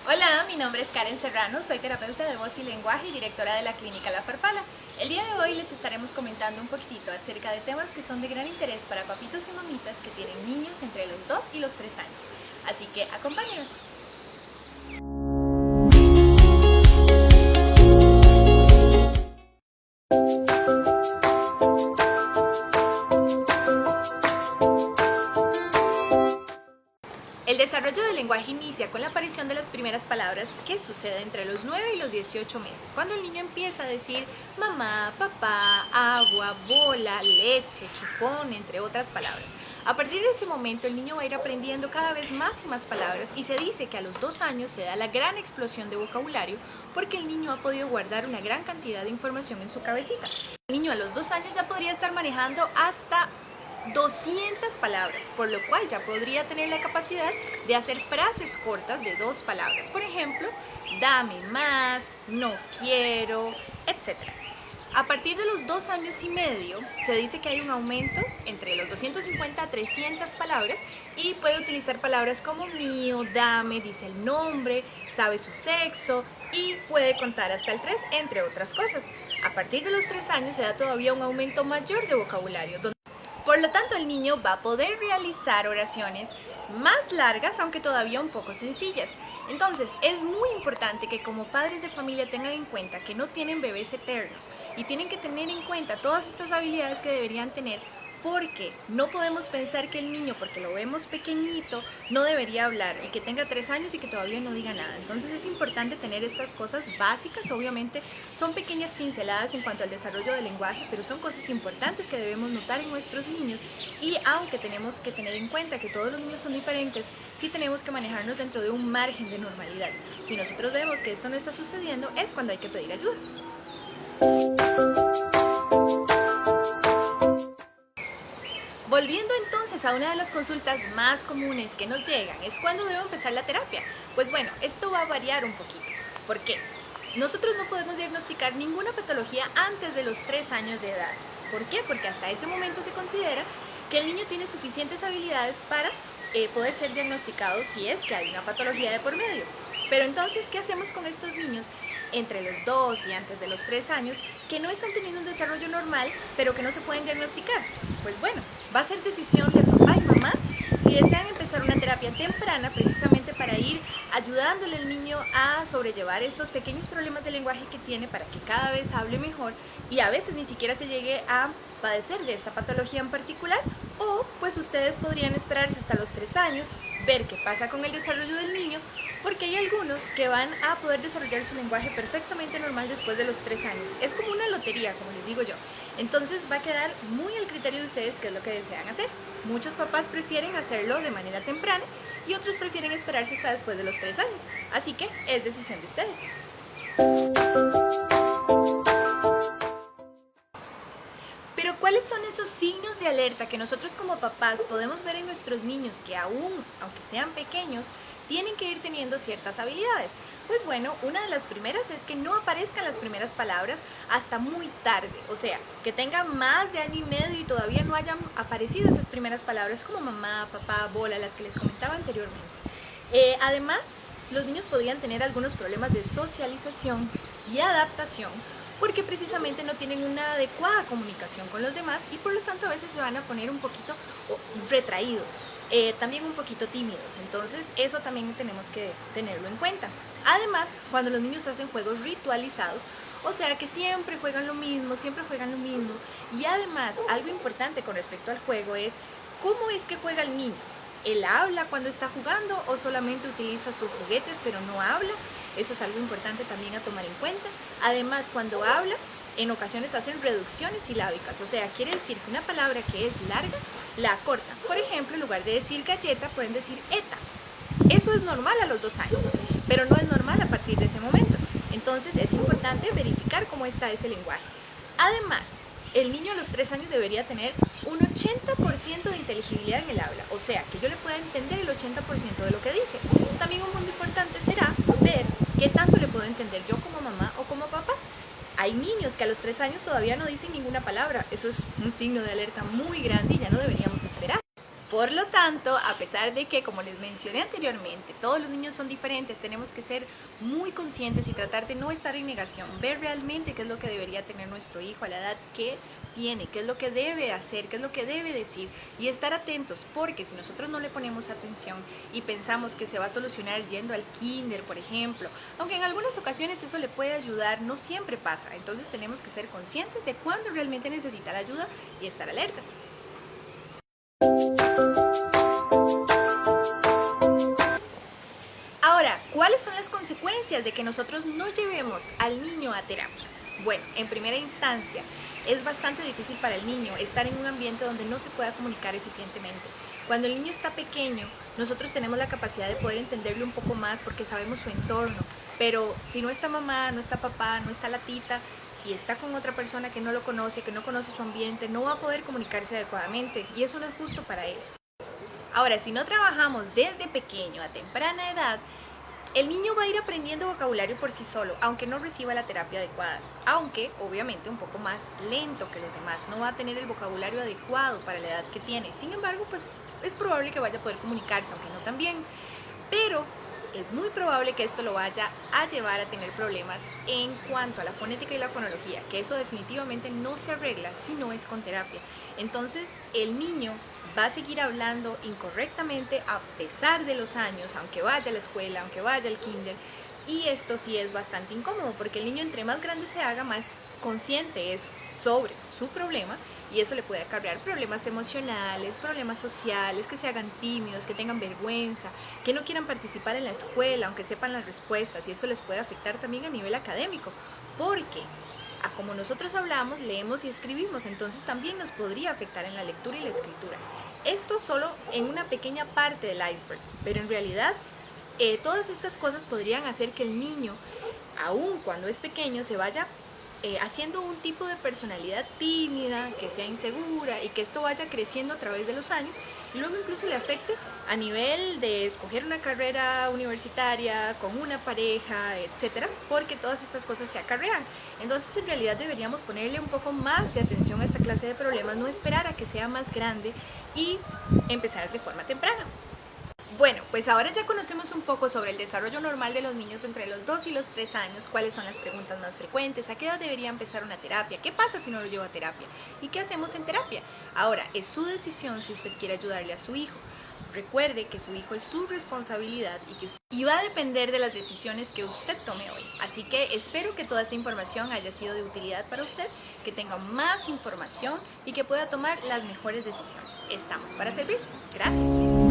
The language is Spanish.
Hola, mi nombre es Karen Serrano, soy terapeuta de voz y lenguaje y directora de la Clínica La Farfala. El día de hoy les estaremos comentando un poquitito acerca de temas que son de gran interés para papitos y mamitas que tienen niños entre los 2 y los 3 años. Así que acompáñenos. El desarrollo del lenguaje inicia con la aparición de las primeras palabras que sucede entre los 9 y los 18 meses, cuando el niño empieza a decir mamá, papá, agua, bola, leche, chupón, entre otras palabras. A partir de ese momento el niño va a ir aprendiendo cada vez más y más palabras y se dice que a los 2 años se da la gran explosión de vocabulario porque el niño ha podido guardar una gran cantidad de información en su cabecita. El niño a los 2 años ya podría estar manejando hasta 200 palabras, por lo cual ya podría tener la capacidad de hacer frases cortas de 2 palabras. Por ejemplo, dame más, no quiero, etc. A partir de los 2 años y medio, se dice que hay un aumento entre los 250 a 300 palabras y puede utilizar palabras como mío, dame, dice el nombre, sabe su sexo y puede contar hasta el 3, entre otras cosas. A partir de los 3 años se da todavía un aumento mayor de vocabulario, por lo tanto, el niño va a poder realizar oraciones más largas, aunque todavía un poco sencillas. Entonces, es muy importante que como padres de familia tengan en cuenta que no tienen bebés eternos y tienen que tener en cuenta todas estas habilidades que deberían tener, porque no podemos pensar que el niño, porque lo vemos pequeñito, no debería hablar y que tenga 3 años y que todavía no diga nada. Entonces es importante tener estas cosas básicas. Obviamente son pequeñas pinceladas en cuanto al desarrollo del lenguaje, pero son cosas importantes que debemos notar en nuestros niños. Y aunque tenemos que tener en cuenta que todos los niños son diferentes, sí tenemos que manejarnos dentro de un margen de normalidad. Si nosotros vemos que esto no está sucediendo, es cuando hay que pedir ayuda. Volviendo entonces a una de las consultas más comunes que nos llegan, es cuándo debo empezar la terapia. Pues bueno, esto va a variar un poquito. ¿Por qué? Nosotros no podemos diagnosticar ninguna patología antes de los 3 años de edad. ¿Por qué? Porque hasta ese momento se considera que el niño tiene suficientes habilidades para poder ser diagnosticado si es que hay una patología de por medio. Pero entonces, ¿qué hacemos con estos niños entre los 2 y antes de los 3 años que no están teniendo un desarrollo normal, pero que no se pueden diagnosticar? Pues bueno, va a ser decisión de papá y mamá si desean empezar una terapia temprana precisamente para ir ayudándole al niño a sobrellevar estos pequeños problemas de lenguaje que tiene para que cada vez hable mejor y a veces ni siquiera se llegue a padecer de esta patología en particular, o pues ustedes podrían esperarse hasta los 3 años, ver qué pasa con el desarrollo del niño, porque hay algunos que van a poder desarrollar su lenguaje perfectamente normal después de los 3 años. Es como una lotería, como les digo yo. Entonces va a quedar muy al criterio de ustedes qué es lo que desean hacer. Muchos papás prefieren hacerlo de manera temprana y otros prefieren esperarse hasta después de los 3 años. Así que es decisión de ustedes. Pero ¿cuáles son esos signos de alerta que nosotros como papás podemos ver en nuestros niños que aún, aunque sean pequeños, tienen que ir teniendo ciertas habilidades? Pues bueno, una de las primeras es que no aparezcan las primeras palabras hasta muy tarde, o sea, que tengan más de año y medio y todavía no hayan aparecido esas primeras palabras como mamá, papá, bola, las que les comentaba anteriormente. Además, los niños podrían tener algunos problemas de socialización y adaptación porque precisamente no tienen una adecuada comunicación con los demás y por lo tanto a veces se van a poner un poquito retraídos, también un poquito tímidos. Entonces eso también tenemos que tenerlo en cuenta. Además, cuando los niños hacen juegos ritualizados, o sea que siempre juegan lo mismo, y además algo importante con respecto al juego es cómo es que juega el niño. ¿Él habla cuando está jugando o solamente utiliza sus juguetes pero no habla? Eso es algo importante también a tomar en cuenta. Además, cuando habla, en ocasiones hacen reducciones silábicas, o sea, quiere decir que una palabra que es larga, la acortan. Por ejemplo, en lugar de decir galleta, pueden decir eta. Eso es normal a los 2 años, pero no es normal a partir de ese momento. Entonces, es importante verificar cómo está ese lenguaje. Además, el niño a los 3 años debería tener un 80% de inteligibilidad en el habla, o sea, que yo le pueda entender el 80% de lo que dice. También un punto importante será ver qué tanto le puedo entender yo como mamá o como papá. Hay niños que a los 3 años todavía no dicen ninguna palabra. Eso es un signo de alerta muy grande y ya no deberíamos esperar. Por lo tanto, a pesar de que, como les mencioné anteriormente, todos los niños son diferentes, tenemos que ser muy conscientes y tratar de no estar en negación, ver realmente qué es lo que debería tener nuestro hijo a la edad que tiene, qué es lo que debe hacer, qué es lo que debe decir y estar atentos, porque si nosotros no le ponemos atención y pensamos que se va a solucionar yendo al kinder, por ejemplo, aunque en algunas ocasiones eso le puede ayudar, no siempre pasa. Entonces tenemos que ser conscientes de cuándo realmente necesita la ayuda y estar alertas. Ahora, ¿cuáles son las consecuencias de que nosotros no llevemos al niño a terapia? Bueno, en primera instancia, es bastante difícil para el niño estar en un ambiente donde no se pueda comunicar eficientemente. Cuando el niño está pequeño, nosotros tenemos la capacidad de poder entenderlo un poco más porque sabemos su entorno, pero si no está mamá, no está papá, no está la tita y está con otra persona que no lo conoce, que no conoce su ambiente, no va a poder comunicarse adecuadamente y eso no es justo para él. Ahora, si no trabajamos desde pequeño a temprana edad, el niño va a ir aprendiendo vocabulario por sí solo, aunque no reciba la terapia adecuada, aunque obviamente un poco más lento que los demás, no va a tener el vocabulario adecuado para la edad que tiene. Sin embargo, pues es probable que vaya a poder comunicarse, aunque no tan bien, pero es muy probable que esto lo vaya a llevar a tener problemas en cuanto a la fonética y la fonología, que eso definitivamente no se arregla si no es con terapia. Entonces el niño va a seguir hablando incorrectamente a pesar de los años, aunque vaya a la escuela, aunque vaya al kinder, y esto sí es bastante incómodo porque el niño entre más grande se haga, más consciente es sobre su problema y eso le puede acarrear problemas emocionales, problemas sociales, que se hagan tímidos, que tengan vergüenza, que no quieran participar en la escuela aunque sepan las respuestas y eso les puede afectar también a nivel académico porque como nosotros hablamos, leemos y escribimos, entonces también nos podría afectar en la lectura y la escritura. Esto solo en una pequeña parte del iceberg, pero en realidad todas estas cosas podrían hacer que el niño, aun cuando es pequeño, se vaya haciendo un tipo de personalidad tímida, que sea insegura y que esto vaya creciendo a través de los años y luego incluso le afecte a nivel de escoger una carrera universitaria, con una pareja, etcétera, porque todas estas cosas se acarrean. Entonces en realidad deberíamos ponerle un poco más de atención a esta clase de problemas, no esperar a que sea más grande y empezar de forma temprana. Bueno, pues ahora ya conocemos un poco sobre el desarrollo normal de los niños entre los 2 y los 3 años, cuáles son las preguntas más frecuentes, a qué edad debería empezar una terapia, qué pasa si no lo lleva a terapia y qué hacemos en terapia. Ahora, es su decisión si usted quiere ayudarle a su hijo. Recuerde que su hijo es su responsabilidad y va a depender de las decisiones que usted tome hoy. Así que espero que toda esta información haya sido de utilidad para usted, que tenga más información y que pueda tomar las mejores decisiones. Estamos para servir. Gracias.